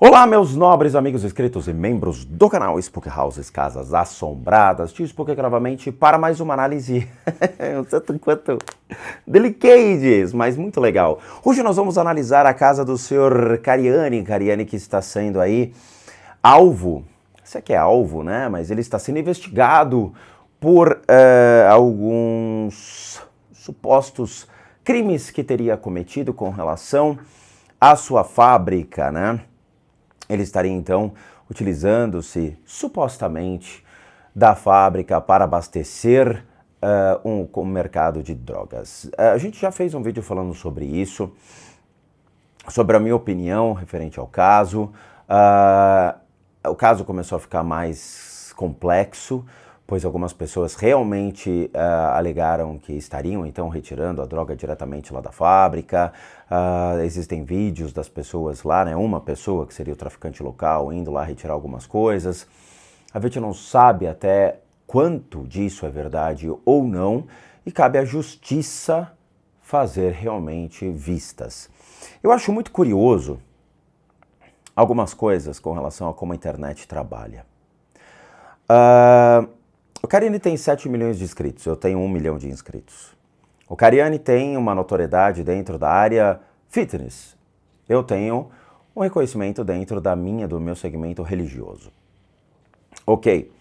Olá, meus nobres amigos inscritos e membros do canal Spook Houses Casas Assombradas. Te Spook aqui novamente para mais uma análise um tanto quanto delicades, mas muito legal. Hoje nós vamos analisar a casa do senhor Cariani que está sendo aí alvo, isso aqui é alvo, né? Mas ele está sendo investigado por alguns supostos crimes que teria cometido com relação à sua fábrica, né? Ele estaria, então, utilizando-se, supostamente, da fábrica para abastecer um mercado de drogas. A gente já fez um vídeo falando sobre isso, sobre a minha opinião referente ao caso. O caso começou a ficar mais complexo, pois algumas pessoas realmente alegaram que estariam, então, retirando a droga diretamente lá da fábrica. Existem vídeos das pessoas lá, né? Uma pessoa, que seria o traficante local, indo lá retirar algumas coisas. A gente não sabe até quanto disso é verdade ou não, e cabe à justiça fazer realmente vistas. Eu acho muito curioso algumas coisas com relação a como a internet trabalha. O Cariani tem 7 milhões de inscritos, eu tenho 1 milhão de inscritos. O Cariani tem uma notoriedade dentro da área fitness. Eu tenho um reconhecimento dentro do meu segmento religioso. Ok.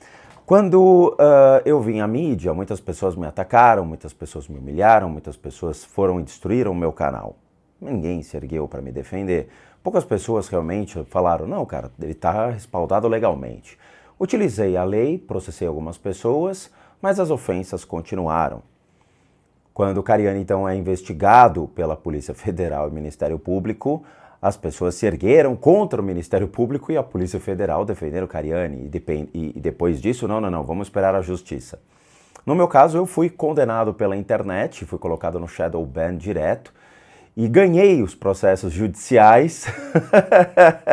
Quando eu vim à mídia, muitas pessoas me atacaram, muitas pessoas me humilharam, muitas pessoas foram e destruíram o meu canal. Ninguém se ergueu para me defender. Poucas pessoas realmente falaram, não, cara, ele está respaldado legalmente. Utilizei a lei, processei algumas pessoas, mas as ofensas continuaram. Quando o Cariani, então, é investigado pela Polícia Federal e Ministério Público, as pessoas se ergueram contra o Ministério Público e a Polícia Federal defenderam o Cariani. E depois disso, não, vamos esperar a justiça. No meu caso, eu fui condenado pela internet, fui colocado no shadow ban direto e ganhei os processos judiciais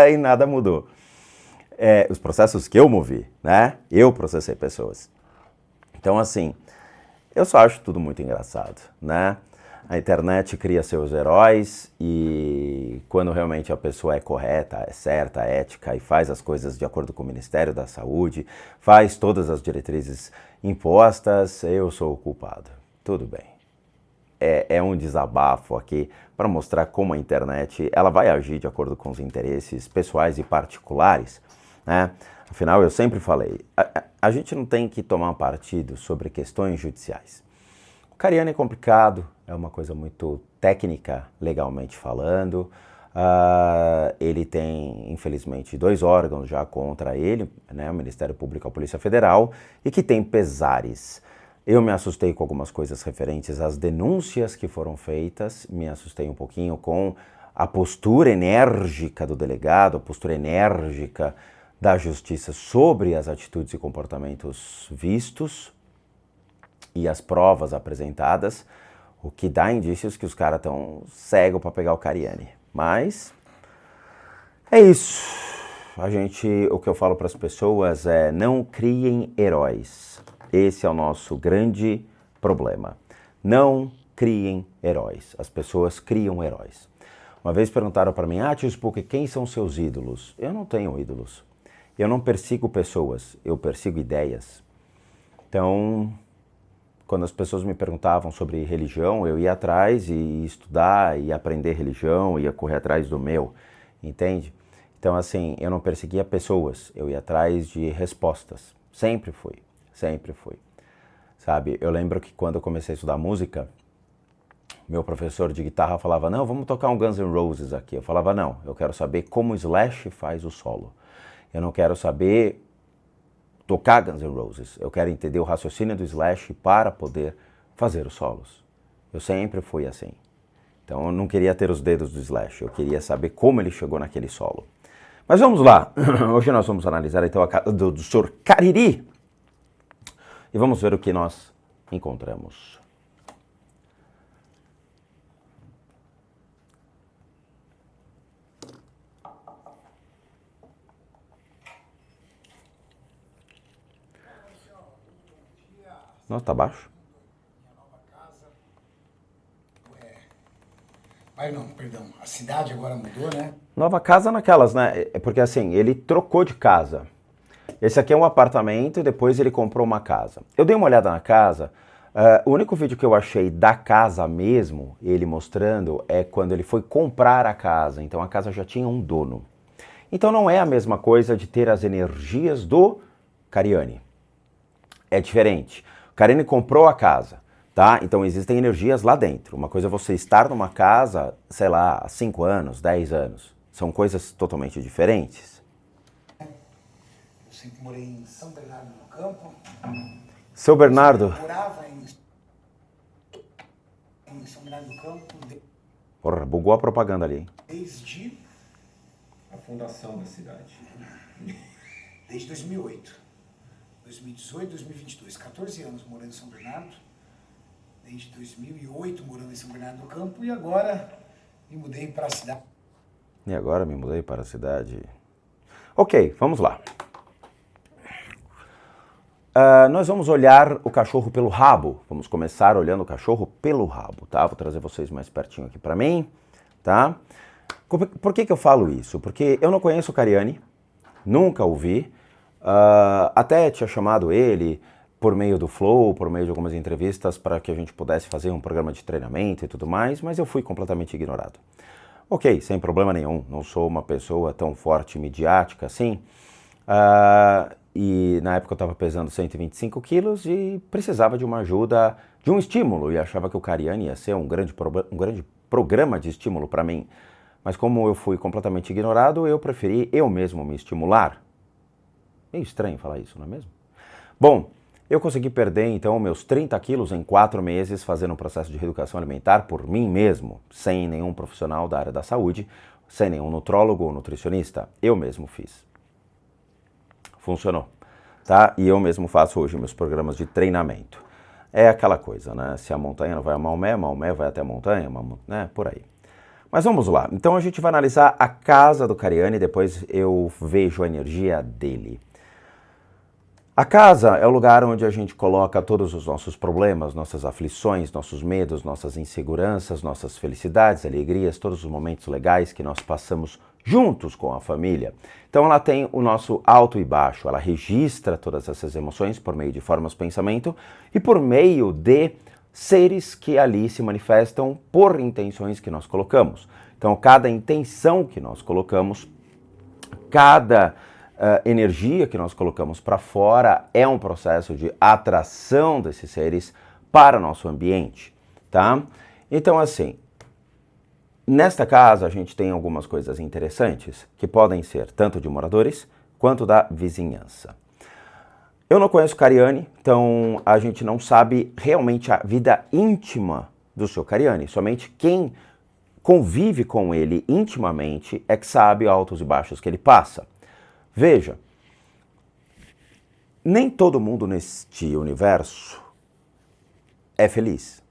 e nada mudou. Os processos que eu movi, né? Eu processei pessoas. Então, assim, eu só acho tudo muito engraçado, né? A internet cria seus heróis e quando realmente a pessoa é correta, é certa, é ética e faz as coisas de acordo com o Ministério da Saúde, faz todas as diretrizes impostas, eu sou o culpado. Tudo bem. É um desabafo aqui para mostrar como a internet ela vai agir de acordo com os interesses pessoais e particulares, né? Afinal, eu sempre falei, a gente não tem que tomar partido sobre questões judiciais. O Cariani é complicado, é uma coisa muito técnica, legalmente falando. Ele tem, infelizmente, 2 órgãos já contra ele, né? O Ministério Público e a Polícia Federal, e que tem pesares. Eu me assustei com algumas coisas referentes às denúncias que foram feitas, me assustei um pouquinho com a postura enérgica do delegado, a postura enérgica da justiça sobre as atitudes e comportamentos vistos e as provas apresentadas, o que dá indícios que os caras estão cegos para pegar o Cariani. Mas é isso. O que eu falo para as pessoas é não criem heróis. Esse é o nosso grande problema. Não criem heróis. As pessoas criam heróis. Uma vez perguntaram para mim, tio Spook, quem são seus ídolos? Eu não tenho ídolos. Eu não persigo pessoas, eu persigo ideias. Então, quando as pessoas me perguntavam sobre religião, eu ia atrás e estudar, e aprender religião, ia correr atrás do meu, entende? Então, assim, eu não perseguia pessoas, eu ia atrás de respostas. Sempre fui, sabe? Eu lembro que quando eu comecei a estudar música, meu professor de guitarra falava, não, vamos tocar um Guns N' Roses aqui. Eu falava, não, eu quero saber como o Slash faz o solo. Eu não quero saber tocar Guns N' Roses. Eu quero entender o raciocínio do Slash para poder fazer os solos. Eu sempre fui assim. Então eu não queria ter os dedos do Slash, eu queria saber como ele chegou naquele solo. Mas vamos lá. Hoje nós vamos analisar então a casa do Sr. Cariri. E vamos ver o que nós encontramos. Nossa, tá baixo? Não, perdão. A cidade agora mudou, né? Nova casa naquelas, né? É porque assim, ele trocou de casa. Esse aqui é um apartamento e depois ele comprou uma casa. Eu dei uma olhada na casa. O único vídeo que eu achei da casa mesmo, ele mostrando, é quando ele foi comprar a casa. Então a casa já tinha um dono. Então não é a mesma coisa de ter as energias do Cariani. É diferente. O Cariani comprou a casa, tá? Então existem energias lá dentro. Uma coisa é você estar numa casa, sei lá, há 5 anos, 10 anos. São coisas totalmente diferentes. Eu sempre morei em São Bernardo do Campo. Seu Bernardo... Eu morava em São Bernardo do Campo Porra, bugou a propaganda ali, hein? desde A fundação da cidade. Desde 2008. 2018, 2022. 14 anos morando em São Bernardo. Desde 2008 morando em São Bernardo do Campo. E agora me mudei para a cidade. E agora me mudei para a cidade. Ok, vamos lá. Nós vamos olhar o cachorro pelo rabo. Vamos começar olhando o cachorro pelo rabo, tá? Vou trazer vocês mais pertinho aqui para mim, tá? Por que eu falo isso? Porque eu não conheço o Cariani, nunca o vi. Até tinha chamado ele por meio do Flow, por meio de algumas entrevistas para que a gente pudesse fazer um programa de treinamento e tudo mais, mas eu fui completamente ignorado. Ok, sem problema nenhum, não sou uma pessoa tão forte e midiática assim. E na época eu estava pesando 125 quilos e precisava de uma ajuda, de um estímulo, e achava que o Cariani ia ser um grande programa de estímulo para mim. Mas como eu fui completamente ignorado, eu preferi eu mesmo me estimular. Meio estranho falar isso, não é mesmo? Bom, eu consegui perder então meus 30 quilos em 4 meses fazendo um processo de reeducação alimentar por mim mesmo, sem nenhum profissional da área da saúde, sem nenhum nutrólogo ou nutricionista. Eu mesmo fiz. Funcionou, tá? E eu mesmo faço hoje meus programas de treinamento. É aquela coisa, né? Se a montanha não vai a Maomé, Maomé vai até a montanha, né? Por aí. Mas vamos lá. Então a gente vai analisar a casa do Cariani e depois eu vejo a energia dele. A casa é o lugar onde a gente coloca todos os nossos problemas, nossas aflições, nossos medos, nossas inseguranças, nossas felicidades, alegrias, todos os momentos legais que nós passamos juntos com a família. Então ela tem o nosso alto e baixo, ela registra todas essas emoções por meio de formas de pensamento e por meio de seres que ali se manifestam por intenções que nós colocamos. Então cada intenção que nós colocamos, cada energia que nós colocamos para fora é um processo de atração desses seres para nosso ambiente, tá? Então assim, nesta casa a gente tem algumas coisas interessantes que podem ser tanto de moradores quanto da vizinhança. Eu não conheço o Cariani, então a gente não sabe realmente a vida íntima do seu Cariani. Somente quem convive com ele intimamente é que sabe altos e baixos que ele passa. Veja, nem todo mundo neste universo é feliz.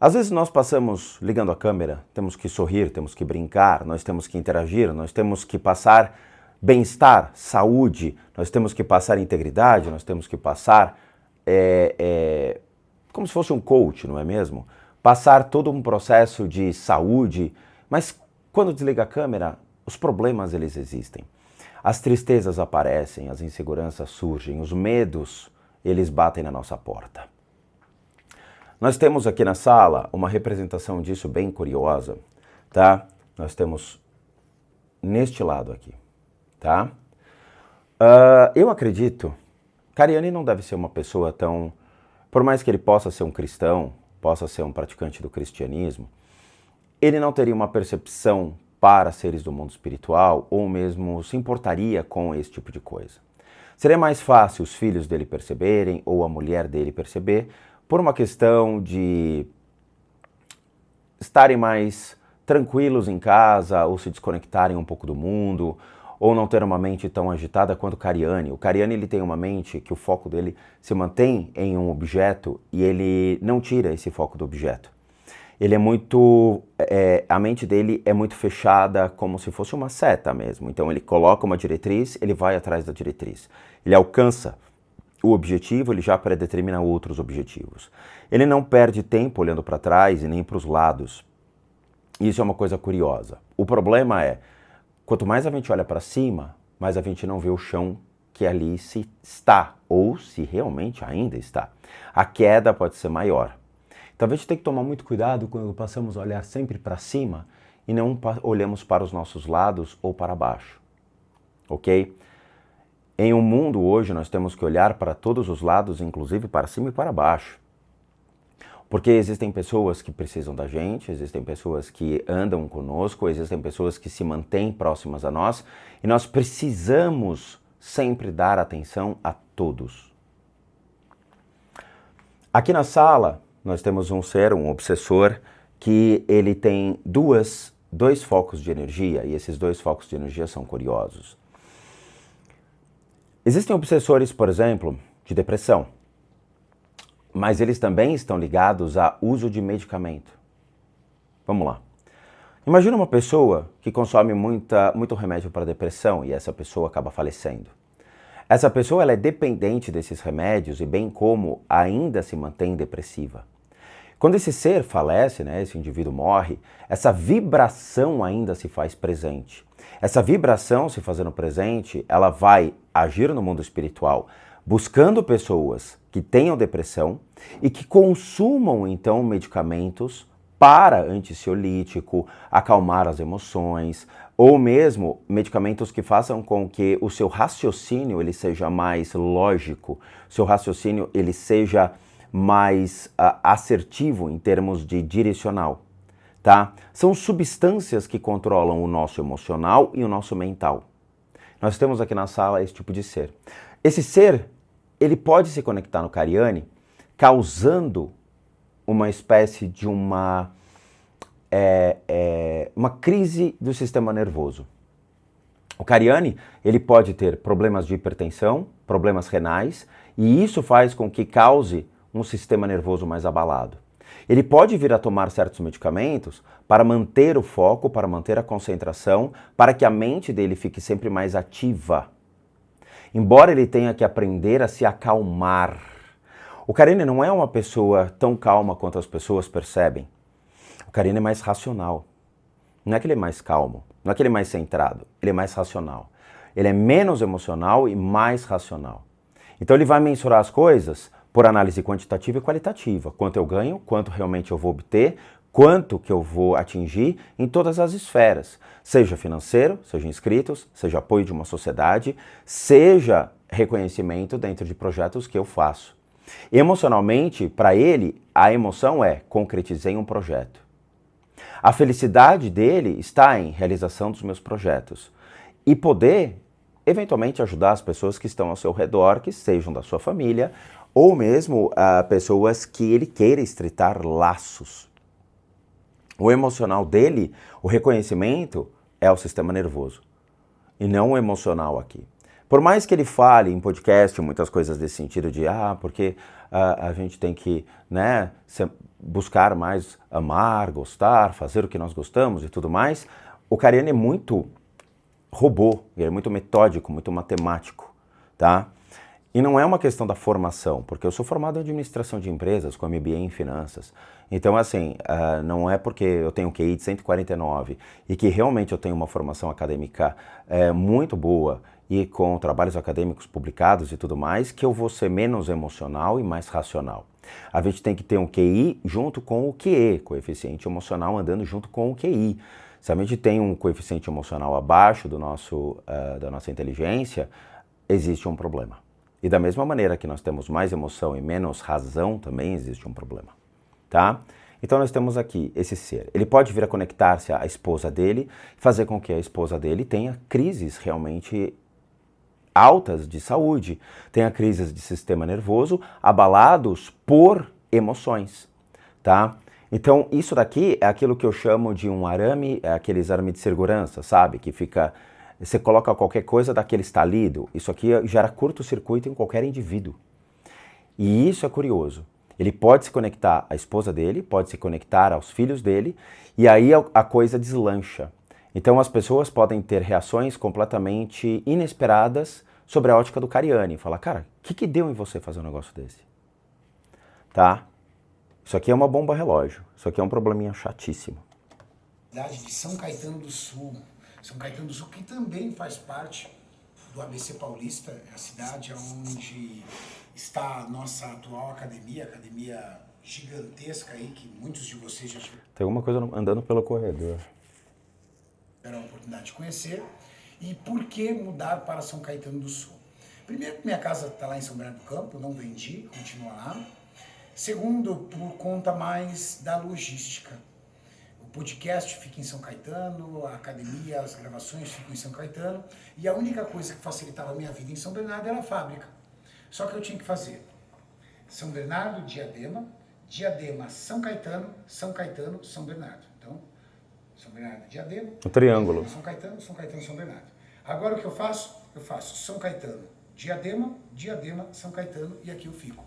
Às vezes nós passamos ligando a câmera, temos que sorrir, temos que brincar, nós temos que interagir, nós temos que passar bem-estar, saúde, nós temos que passar integridade, nós temos que passar como se fosse um coach, não é mesmo? Passar todo um processo de saúde, mas quando desliga a câmera, os problemas eles existem. As tristezas aparecem, as inseguranças surgem, os medos, eles batem na nossa porta. Nós temos aqui na sala uma representação disso bem curiosa, tá? Nós temos neste lado aqui, tá? Eu acredito, Cariani não deve ser uma pessoa tão... Por mais que ele possa ser um cristão, possa ser um praticante do cristianismo, ele não teria uma percepção para seres do mundo espiritual, ou mesmo se importaria com esse tipo de coisa. Seria mais fácil os filhos dele perceberem, ou a mulher dele perceber, por uma questão de estarem mais tranquilos em casa, ou se desconectarem um pouco do mundo, ou não ter uma mente tão agitada quanto o Cariani. O Cariani ele tem uma mente que o foco dele se mantém em um objeto, e ele não tira esse foco do objeto. Ele é muito, a mente dele é muito fechada, como se fosse uma seta mesmo. Então ele coloca uma diretriz, ele vai atrás da diretriz. Ele alcança o objetivo, ele já predetermina outros objetivos. Ele não perde tempo olhando para trás e nem para os lados. Isso é uma coisa curiosa. O problema é, quanto mais a gente olha para cima, mais a gente não vê o chão que ali se está, ou se realmente ainda está. A queda pode ser maior. Então a gente tem que tomar muito cuidado quando passamos a olhar sempre para cima e não olhamos para os nossos lados ou para baixo. Ok? Em um mundo hoje nós temos que olhar para todos os lados, inclusive para cima e para baixo. Porque existem pessoas que precisam da gente, existem pessoas que andam conosco, existem pessoas que se mantêm próximas a nós e nós precisamos sempre dar atenção a todos. Aqui na sala nós temos um ser, um obsessor, que ele tem dois focos de energia e esses 2 focos de energia são curiosos. Existem obsessores, por exemplo, de depressão. Mas eles também estão ligados a uso de medicamento. Vamos lá. Imagina uma pessoa que consome muito remédio para depressão e essa pessoa acaba falecendo. Essa pessoa ela é dependente desses remédios e bem como ainda se mantém depressiva. Quando esse ser falece, né, esse indivíduo morre, essa vibração ainda se faz presente. Essa vibração se fazendo presente, ela vai agir no mundo espiritual, buscando pessoas que tenham depressão e que consumam então medicamentos para ansiolítico, acalmar as emoções, ou mesmo medicamentos que façam com que o seu raciocínio ele seja mais lógico, o seu raciocínio ele seja mais assertivo em termos de direcional, tá? São substâncias que controlam o nosso emocional e o nosso mental. Nós temos aqui na sala esse tipo de ser. Esse ser, ele pode se conectar no Cariani, causando uma espécie de uma crise do sistema nervoso. O Cariani, ele pode ter problemas de hipertensão, problemas renais, e isso faz com que cause um sistema nervoso mais abalado. Ele pode vir a tomar certos medicamentos para manter o foco, para manter a concentração, para que a mente dele fique sempre mais ativa. Embora ele tenha que aprender a se acalmar. O Cariani não é uma pessoa tão calma quanto as pessoas percebem. O Cariani é mais racional. Não é que ele é mais calmo, não é que ele é mais centrado, ele é mais racional. Ele é menos emocional e mais racional. Então ele vai mensurar as coisas por análise quantitativa e qualitativa. Quanto eu ganho, quanto realmente eu vou obter, quanto que eu vou atingir em todas as esferas. Seja financeiro, seja inscritos, seja apoio de uma sociedade, seja reconhecimento dentro de projetos que eu faço. Emocionalmente, para ele, a emoção é concretizei um projeto. A felicidade dele está em realização dos meus projetos e poder, eventualmente, ajudar as pessoas que estão ao seu redor, que sejam da sua família, ou mesmo pessoas que ele queira estreitar laços. O emocional dele, o reconhecimento, é o sistema nervoso, e não o emocional aqui. Por mais que ele fale em podcast muitas coisas desse sentido de porque a gente tem que, né, buscar mais amar, gostar, fazer o que nós gostamos e tudo mais, o Cariani é muito robô, ele é muito metódico, muito matemático, tá? E não é uma questão da formação, porque eu sou formado em administração de empresas, com MBA em finanças. Então, assim, não é porque eu tenho um QI de 149 e que realmente eu tenho uma formação acadêmica muito boa e com trabalhos acadêmicos publicados e tudo mais, que eu vou ser menos emocional e mais racional. A gente tem que ter um QI junto com o QE, coeficiente emocional andando junto com o QI. Se a gente tem um coeficiente emocional abaixo da nossa inteligência, existe um problema. E da mesma maneira que nós temos mais emoção e menos razão, também existe um problema, tá? Então nós temos aqui esse ser. Ele pode vir a conectar-se à esposa dele, fazer com que a esposa dele tenha crises realmente altas de saúde, tenha crises de sistema nervoso abalados por emoções, tá? Então isso daqui é aquilo que eu chamo de um arame, aqueles arame de segurança, sabe? Que fica... Você coloca qualquer coisa daquele estalido, isso aqui gera curto-circuito em qualquer indivíduo. E isso é curioso. Ele pode se conectar à esposa dele, pode se conectar aos filhos dele, e aí a coisa deslancha. Então as pessoas podem ter reações completamente inesperadas sobre a ótica do Cariani. Falar, cara, o que deu em você fazer um negócio desse? Tá? Isso aqui é uma bomba relógio. Isso aqui é um probleminha chatíssimo. cidade de São Caetano do Sul. São Caetano do Sul, que também faz parte do ABC Paulista, é a cidade onde está a nossa atual academia gigantesca aí, que muitos de vocês já Tem alguma coisa andando pelo corredor. tiveram a oportunidade de conhecer. E por que mudar para São Caetano do Sul? Primeiro, minha casa está lá em São Bernardo do Campo, não vendi, continua lá. Segundo, por conta mais da logística. O podcast fica em São Caetano, a academia, as gravações ficam em São Caetano, e a única coisa que facilitava a minha vida em São Bernardo era a fábrica. Só que eu tinha que fazer São Bernardo, Diadema, Diadema, São Caetano, São Caetano, São Bernardo. Então, São Bernardo, Diadema, O triângulo. São Caetano, São Caetano, São Bernardo. Agora o que eu faço? Eu faço São Caetano, Diadema, Diadema, São Caetano, e aqui eu fico.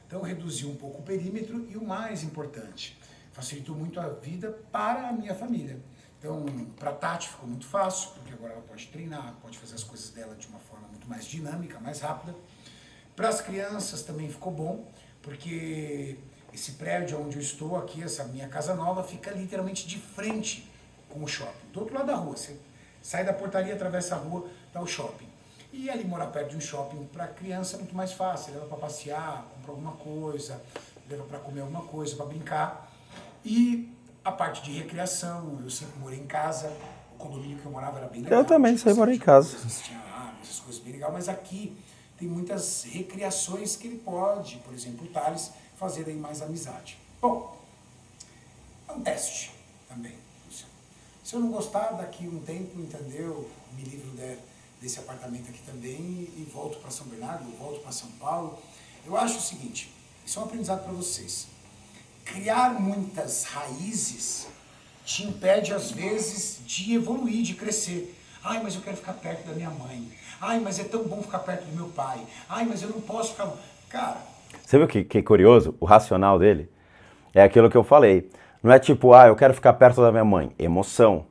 Então eu reduzi um pouco o perímetro e o mais importante, facilitou muito a vida para a minha família. Então, para a Tati ficou muito fácil, porque agora ela pode treinar, pode fazer as coisas dela de uma forma muito mais dinâmica, mais rápida. Para as crianças também ficou bom, porque esse prédio onde eu estou aqui, essa minha casa nova, fica literalmente de frente com o shopping. Do outro lado da rua, você sai da portaria, atravessa a rua, dá o shopping. E ali morar perto de um shopping para criança é muito mais fácil, leva para passear, compra alguma coisa, leva para comer alguma coisa, para brincar. E a parte de recreação, eu sempre morei em casa, o condomínio que eu morava era bem legal. Eu também sempre morei em casa. Tinha árvores, essas coisas bem legais, mas aqui tem muitas recreações que ele pode, por exemplo, o Thales, fazer aí mais amizade. Bom, é um teste também. Se eu não gostar, daqui um tempo, entendeu, me livro desse apartamento aqui também e volto para São Bernardo, volto para São Paulo. Eu acho o seguinte, isso é um aprendizado para vocês. Criar muitas raízes te impede, às vezes, de evoluir, de crescer. Ai, mas eu quero ficar perto da minha mãe. Ai, mas é tão bom ficar perto do meu pai. Ai, mas eu não posso ficar... Cara... Você viu que curioso? O racional dele é aquilo que eu falei. Não é tipo, eu quero ficar perto da minha mãe. Emoção.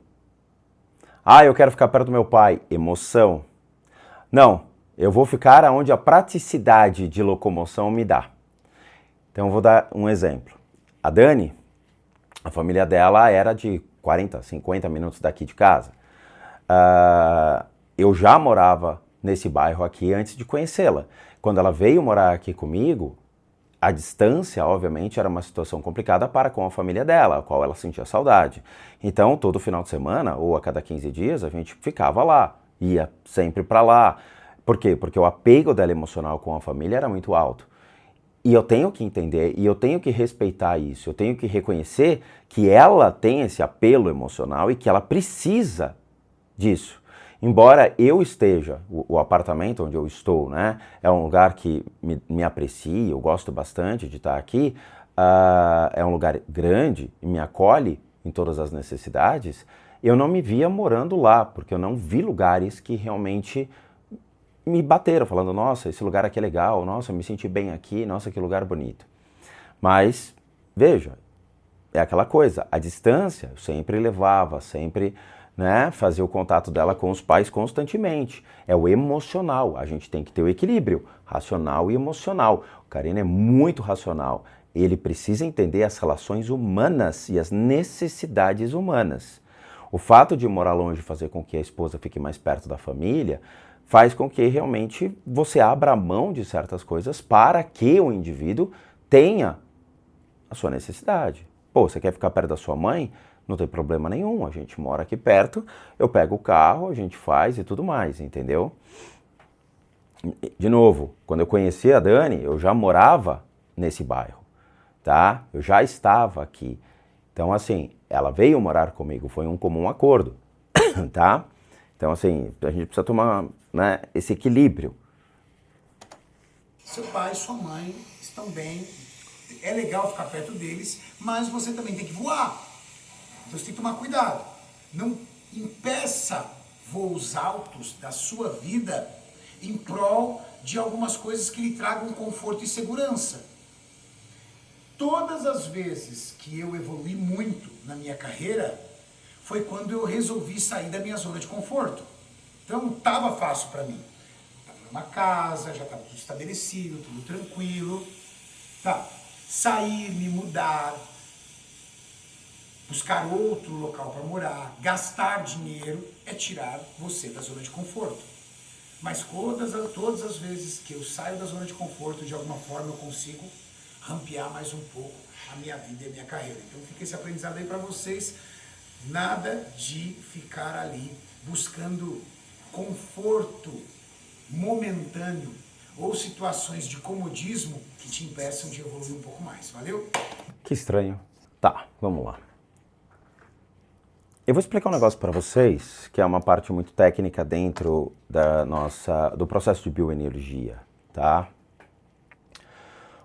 Eu quero ficar perto do meu pai. Emoção. Não, eu vou ficar onde a praticidade de locomoção me dá. Então eu vou dar um exemplo. A Dani, a família dela era de 40, 50 minutos daqui de casa. Eu já morava nesse bairro aqui antes de conhecê-la. Quando ela veio morar aqui comigo, a distância, obviamente, era uma situação complicada para com a família dela, a qual ela sentia saudade. Então, todo final de semana, ou a cada 15 dias, a gente ficava lá, ia sempre para lá. Por quê? Porque o apego dela emocional com a família era muito alto. E eu tenho que entender, e eu tenho que respeitar isso, eu tenho que reconhecer que ela tem esse apelo emocional e que ela precisa disso. Embora eu esteja, o apartamento onde eu estou, né, é um lugar que me aprecia, eu gosto bastante de estar aqui, é um lugar grande e me acolhe em todas as necessidades, eu não me via morando lá, porque eu não vi lugares que realmente me bateram, falando, nossa, esse lugar aqui é legal, nossa, eu me senti bem aqui, nossa, que lugar bonito. Mas, veja, é aquela coisa, a distância eu sempre levava, sempre... fazer o contato dela com os pais constantemente. É o emocional, a gente tem que ter o equilíbrio, racional e emocional. O Karina é muito racional, ele precisa entender as relações humanas e as necessidades humanas. O fato de morar longe fazer com que a esposa fique mais perto da família faz com que realmente você abra a mão de certas coisas para que o indivíduo tenha a sua necessidade. Pô, você quer ficar perto da sua mãe? Não tem problema nenhum, a gente mora aqui perto, eu pego o carro, a gente faz e tudo mais, entendeu? De novo, quando eu conheci a Dani, eu já morava nesse bairro, tá? Eu já estava aqui. Então, assim, ela veio morar comigo, foi um comum acordo, tá? Então, assim, a gente precisa tomar, esse equilíbrio. Seu pai e sua mãe estão bem, é legal ficar perto deles, mas você também tem que voar. Então você tem que tomar cuidado. Não impeça voos altos da sua vida em prol de algumas coisas que lhe tragam conforto e segurança. Todas as vezes que eu evolui muito na minha carreira foi quando eu resolvi sair da minha zona de conforto. Então estava fácil para mim. Estava numa casa, já estava tudo estabelecido, tudo tranquilo. Tá. Sair, me mudar buscar outro local para morar, gastar dinheiro, é tirar você da zona de conforto. Mas todas as vezes que eu saio da zona de conforto, de alguma forma eu consigo rampear mais um pouco a minha vida e a minha carreira. Então fica esse aprendizado aí para vocês. Nada de ficar ali buscando conforto momentâneo ou situações de comodismo que te impeçam de evoluir um pouco mais. Valeu? Que estranho. Tá, vamos lá. Eu vou explicar um negócio para vocês, que é uma parte muito técnica dentro do processo de bioenergia, tá?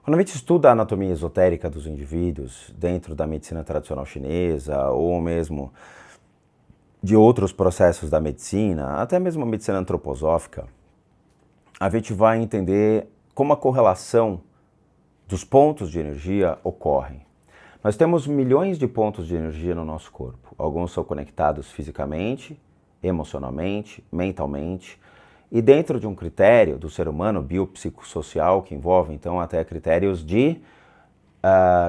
Quando a gente estuda a anatomia esotérica dos indivíduos dentro da medicina tradicional chinesa ou mesmo de outros processos da medicina, até mesmo a medicina antroposófica, a gente vai entender como a correlação dos pontos de energia ocorre. Nós temos milhões de pontos de energia no nosso corpo. Alguns são conectados fisicamente, emocionalmente, mentalmente, e dentro de um critério do ser humano biopsicossocial, que envolve então até critérios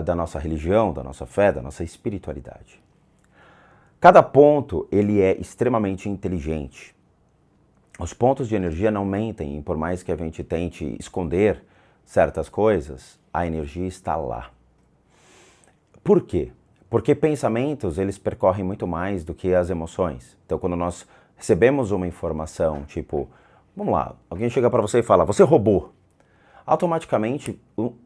da nossa religião, da nossa fé, da nossa espiritualidade. Cada ponto ele é extremamente inteligente. Os pontos de energia não mentem, e por mais que a gente tente esconder certas coisas, a energia está lá. Por quê? Porque pensamentos, eles percorrem muito mais do que as emoções. Então, quando nós recebemos uma informação, tipo, vamos lá, alguém chega para você e fala, você roubou. Automaticamente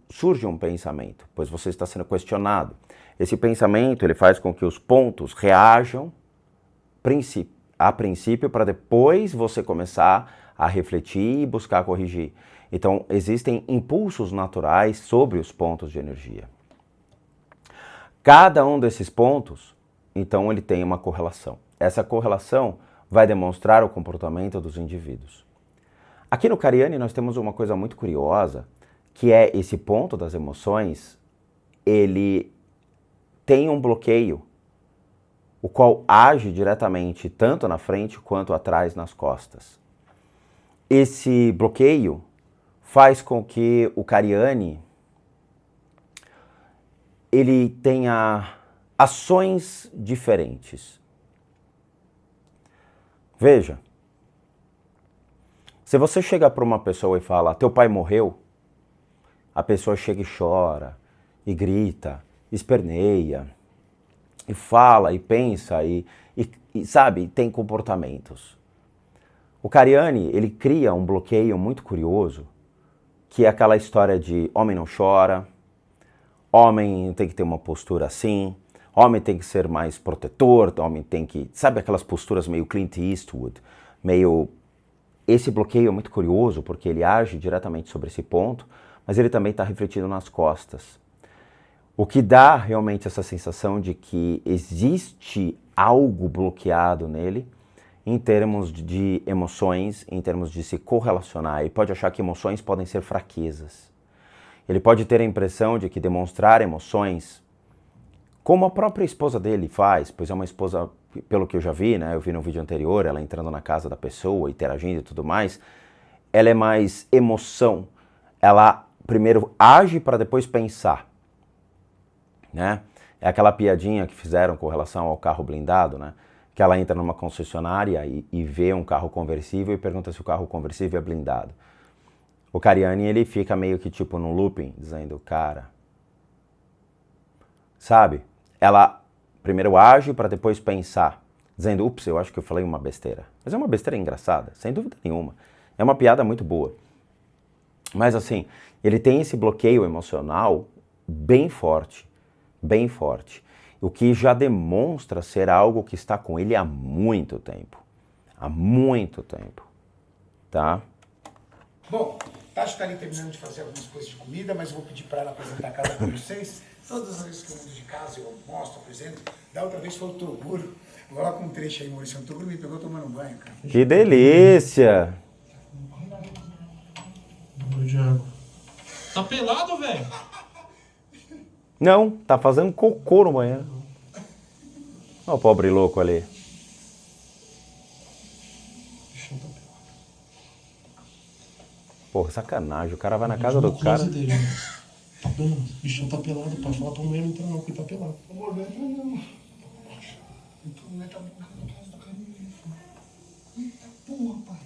surge um pensamento, pois você está sendo questionado. Esse pensamento, ele faz com que os pontos reajam a princípio para depois você começar a refletir e buscar corrigir. Então, existem impulsos naturais sobre os pontos de energia. Cada um desses pontos, então, ele tem uma correlação. Essa correlação vai demonstrar o comportamento dos indivíduos. Aqui no Cariani nós temos uma coisa muito curiosa, que é esse ponto das emoções, ele tem um bloqueio, o qual age diretamente tanto na frente quanto atrás nas costas. Esse bloqueio faz com que o Cariani ele tenha ações diferentes. Veja, se você chega para uma pessoa e fala, teu pai morreu, a pessoa chega e chora, e grita, esperneia, e fala, e pensa, e sabe, tem comportamentos. O Cariani, ele cria um bloqueio muito curioso, que é aquela história de homem não chora, homem tem que ter uma postura assim, homem tem que ser mais protetor, homem tem que... Sabe aquelas posturas meio Clint Eastwood, meio... Esse bloqueio é muito curioso porque ele age diretamente sobre esse ponto, mas ele também está refletido nas costas. O que dá realmente essa sensação de que existe algo bloqueado nele em termos de emoções, em termos de se correlacionar. Ele pode achar que emoções podem ser fraquezas. Ele pode ter a impressão de que demonstrar emoções, como a própria esposa dele faz, pois é uma esposa, pelo que eu já vi, né? Eu vi no vídeo anterior, ela entrando na casa da pessoa, interagindo e tudo mais, ela é mais emoção. Ela primeiro age para depois pensar, né? É aquela piadinha que fizeram com relação ao carro blindado, né? Que ela entra numa concessionária e vê um carro conversível e pergunta se o carro conversível é blindado. O Cariani, ele fica meio que tipo no looping, dizendo, cara, sabe? Ela primeiro age para depois pensar, dizendo, ups, eu acho que eu falei uma besteira. Mas é uma besteira engraçada, sem dúvida nenhuma. É uma piada muito boa. Mas assim, ele tem esse bloqueio emocional bem forte, o que já demonstra ser algo que está com ele há muito tempo. Há muito tempo, tá? Bom, Tati está ali terminando de fazer algumas coisas de comida, mas eu vou pedir para ela apresentar a casa para vocês. Todas as vezes que eu mudo de casa, eu mostro, apresento. Da outra vez foi o Toguro. Coloca um trecho aí, Maurício. O Toguro me pegou tomando banho, cara. Que delícia! De água. Tá pelado, velho? Não, tá fazendo cocô no banheiro. Olha o pobre louco ali. O bichão tá pelado. Porra, sacanagem. O cara vai na casa do cara. Dele, né? O bichão tá pelado, pode falar pra mulher não entrar não, porque tá pelado. Amor, não entra não. Eu tô na casa do carinho. Eita porra, pai.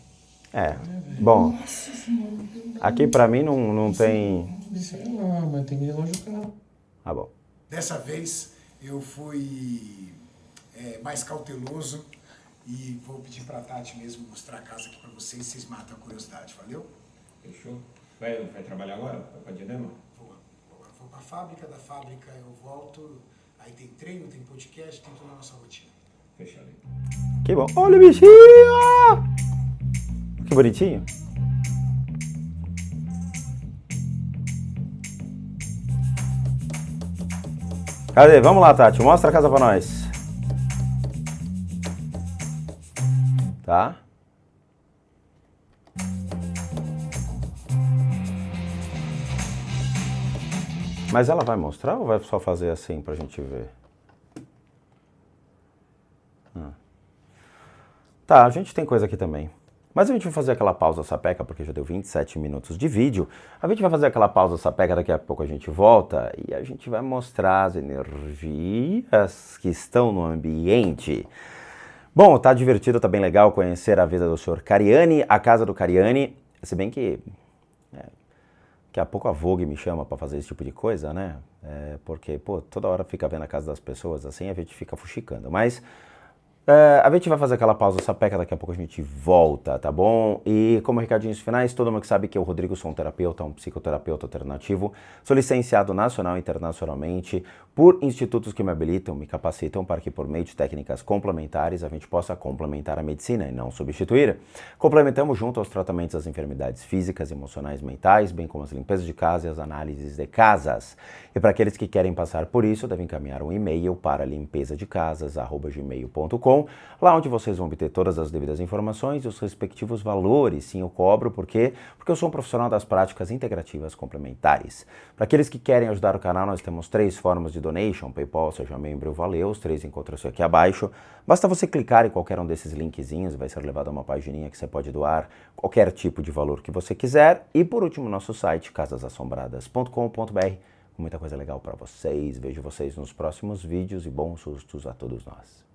Bom, Senhora, não tem aqui pra mim não tem... Sei lá, mas tem relógio caro. Ah, bom. Dessa vez eu fui mais cauteloso e vou pedir pra Tati mesmo mostrar a casa aqui pra vocês matam a curiosidade, valeu? Fechou? Vai trabalhar agora? Vai pra Diadema? Vou pra fábrica, da fábrica eu volto, aí tem treino, tem podcast, tem toda a nossa rotina. Fechado. Que bom. Olha o bichinho! Que bonitinho. Cadê? Vamos lá, Tati. Mostra a casa pra nós. Tá? Mas ela vai mostrar ou vai só fazer assim pra gente ver? Tá, a gente tem coisa aqui também. Mas a gente vai fazer aquela pausa sapeca, porque já deu 27 minutos de vídeo. A gente vai fazer aquela pausa sapeca, daqui a pouco a gente volta e a gente vai mostrar as energias que estão no ambiente. Bom, tá divertido, tá bem legal conhecer a vida do senhor Cariani, a casa do Cariani. Se bem que daqui a pouco a Vogue me chama pra fazer esse tipo de coisa, né? Porque, pô, toda hora fica vendo a casa das pessoas assim, a gente fica fuxicando. Mas a gente vai fazer aquela pausa sapeca, daqui a pouco a gente volta, tá bom? E como recadinhos finais, todo mundo que sabe que eu, Rodrigo, sou um terapeuta, um psicoterapeuta alternativo, sou licenciado nacional e internacionalmente por institutos que me habilitam, me capacitam para que por meio de técnicas complementares a gente possa complementar a medicina e não substituir. Complementamos junto aos tratamentos das enfermidades físicas, emocionais, mentais, bem como as limpezas de casa e as análises de casas. E para aqueles que querem passar por isso, devem encaminhar um e-mail para limpezadecasas@gmail.com, lá onde vocês vão obter todas as devidas informações e os respectivos valores. Sim, eu cobro, por quê? Porque eu sou um profissional das práticas integrativas complementares. Para aqueles que querem ajudar o canal, nós temos 3 formas de donation: PayPal, seja membro, valeu, os 3 encontram-se aqui abaixo. Basta você clicar em qualquer um desses linkzinhos, vai ser levado a uma pagininha que você pode doar qualquer tipo de valor que você quiser. E por último, nosso site, casasassombradas.com.br, com muita coisa legal para vocês. Vejo vocês nos próximos vídeos e bons sustos a todos nós.